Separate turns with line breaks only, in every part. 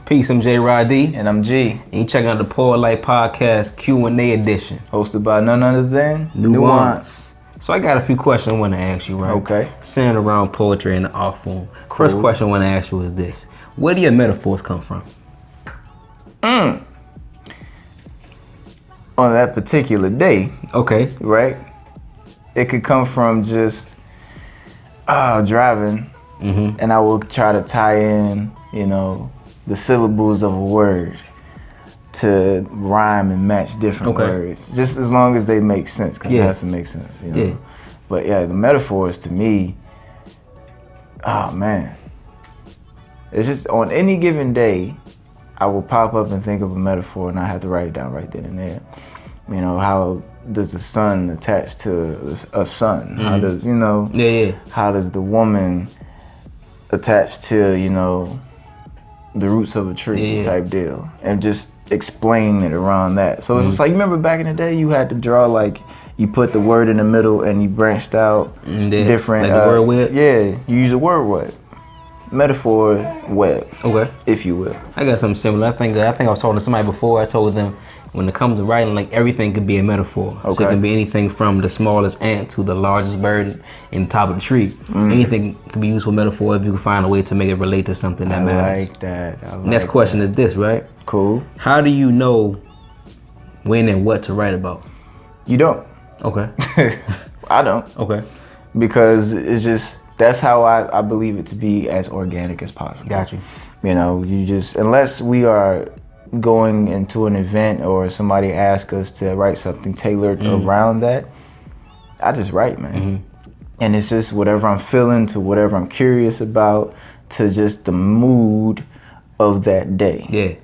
Peace, I'm J. Rod D.
And I'm G.
And you checking out the Poet Life Podcast Q&A edition.
Hosted by none other than
Nuance. So I got a few questions I want to ask you, right?
Okay.
Centered around poetry and the art form.
Cool.
First question I want to ask you is this. Where do your metaphors come from?
On that particular day,
Okay.
right? It could come from just driving, and I will try to tie in, the syllables of a word to rhyme and match different words. Just as long as they make sense, because it has to make sense,
Yeah.
But yeah, the metaphors to me, oh man. It's just on any given day, I will pop up and think of a metaphor and I have to write it down right then and there. How does the sun attach to a sun? How does, how does the woman attach to, the roots of a tree type deal? And just explain it around that. So it's just like, you remember back in the day, you had to draw you put the word in the middle and you branched out different.
Like the word web?
Yeah, you use a word web. Metaphor web.
Okay.
If you will.
I got something similar. I think I was talking to somebody before. I told them when it comes to writing, everything could be a metaphor.
Okay.
So it can be anything from the smallest ant to the largest bird in the top of the tree. Anything can be used for metaphor if you can find a way to make it relate to something that matters.
I like that.
Next question is this, right?
Cool.
How do you know when and what to write about?
You don't.
Okay.
I don't.
Okay.
Because it's just, that's how I believe it to be as organic as possible.
Got you.
You just, unless we are going into an event or somebody asks us to write something tailored around that, I just write, man. And it's just whatever I'm feeling to whatever I'm curious about to just the mood of that day.
Yeah.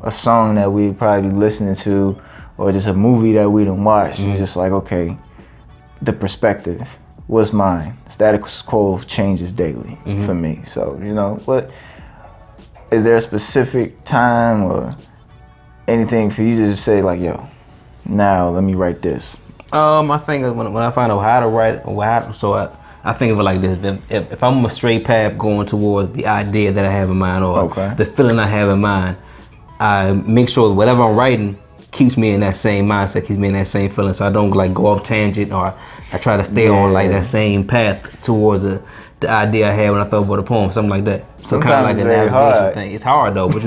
A song that we probably be listening to or just a movie that we done watched. It's just like, okay, the perspective was mine. Status quo changes daily for me. So, what is there a specific time or anything for you to just say yo, now let me write this?
I think when I find out how to write, I think of it like this. If I'm a straight path going towards the idea that I have in mind or the feeling I have in mind, I make sure whatever I'm writing keeps me in that same mindset, keeps me in that same feeling, so I don't go off tangent, or I try to stay on that same path towards the idea I had when I thought about a poem, something like that. So kind of like a navigation thing. It's hard though, but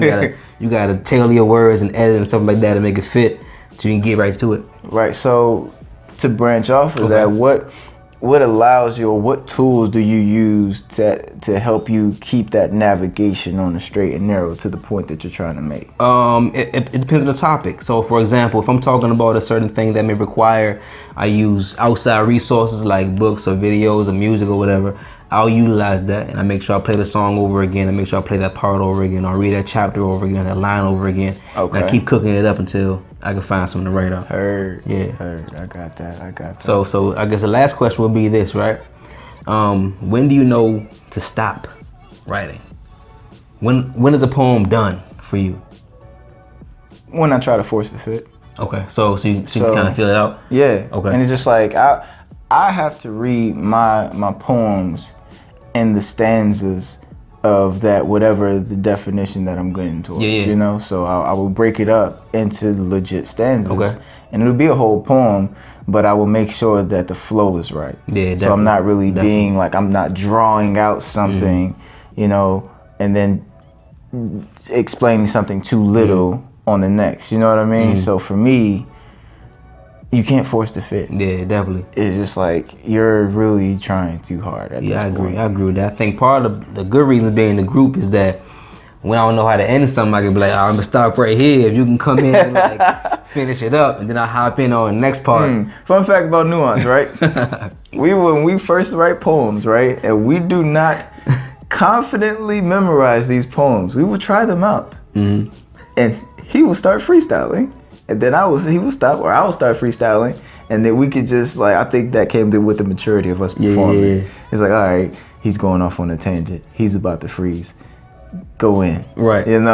you gotta tailor your words and edit and stuff like that to make it fit, so you can get right to it.
Right. So to branch off of that, what allows you, or what tools do you use to help you keep that navigation on the straight and narrow to the point that you're trying to make?
It depends on the topic. So for example, if I'm talking about a certain thing that may require I use outside resources like books or videos or music or whatever, I'll utilize that, and I make sure I play the song over again, I make sure I play that part over again, or read that chapter over again, that line over again.
Okay.
And I keep cooking it up until I can find something to write off.
Heard.
Yeah.
Heard. I got that.
So I guess the last question would be this, right? When do you know to stop writing? When is a poem done for you?
When I try to force the fit.
Okay. So you can kind of feel it out?
Yeah.
Okay.
And it's just like I have to read my poems in the stanzas of that, whatever the definition that I'm getting towards, So I will break it up into legit stanzas.
Okay.
And it'll be a whole poem, but I will make sure that the flow is right.
Yeah,
so I'm not really being I'm not drawing out something, and then explaining something too little on the next, you know what I mean? So for me, you can't force the fit.
Yeah, definitely.
It's just you're really trying too hard at this point.
I agree with that. I think part of the good reason being the group is that when I don't know how to end something, I can be I'm gonna stop right here. If you can come in and finish it up, and then I hop in on the next part.
Fun fact about Nuance, right? when we first write poems, right, and we do not confidently memorize these poems, we will try them out, and he will start freestyling. And then he will stop, or I will start freestyling, and then we could just I think that came with the maturity of us performing. Yeah. It's all right, he's going off on a tangent. He's about to freeze. Go in. Right. And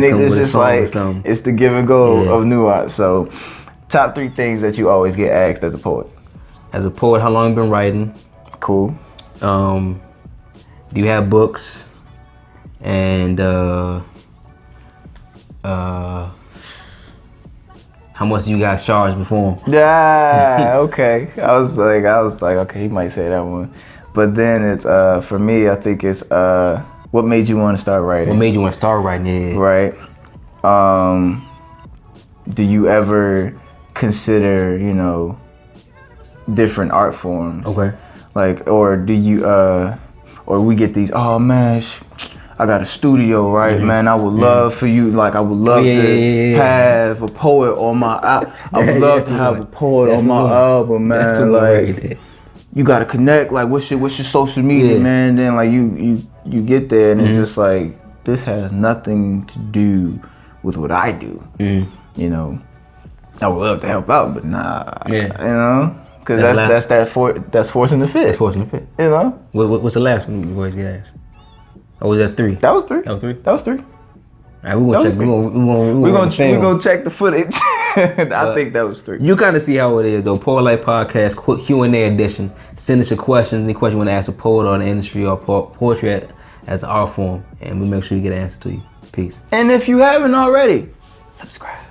it's just it's the give and go of Nuance. So, top 3 things that you always get asked as a poet.
As a poet, how long you been writing?
Cool.
Do you have books? And How much do you guys charge before?
Yeah, okay. I was like, okay, he might say that one. But then it's for me, I think it's what made you want to start writing?
What made you want to start writing? Yeah.
Right. Do you ever consider, different art forms?
Okay.
Like, or do you or we get these, oh man, I got a studio, right, man? I would love for you, like I would love to have a poet on my album. I would love to have a poet on my album, man. Like, you gotta connect. Like, what's your social media, man? Then like you get there and it's just like, this has nothing to do with what I do. I would love to help out, but nah, because that's forcing the fit.
That's forcing the fit. What's the last one you always get asked? Oh, was that 3?
That was 3.
That was 3.
That was 3.
All right, we're gonna
check the footage. I think that was 3.
You kind of see how it is though. Poet Life Podcast, quick Q&A edition. Send us your questions, any question you want to ask a poet or the industry or poetry as an art form, and we'll make sure you get an answer to you. Peace.
And if you haven't already, subscribe.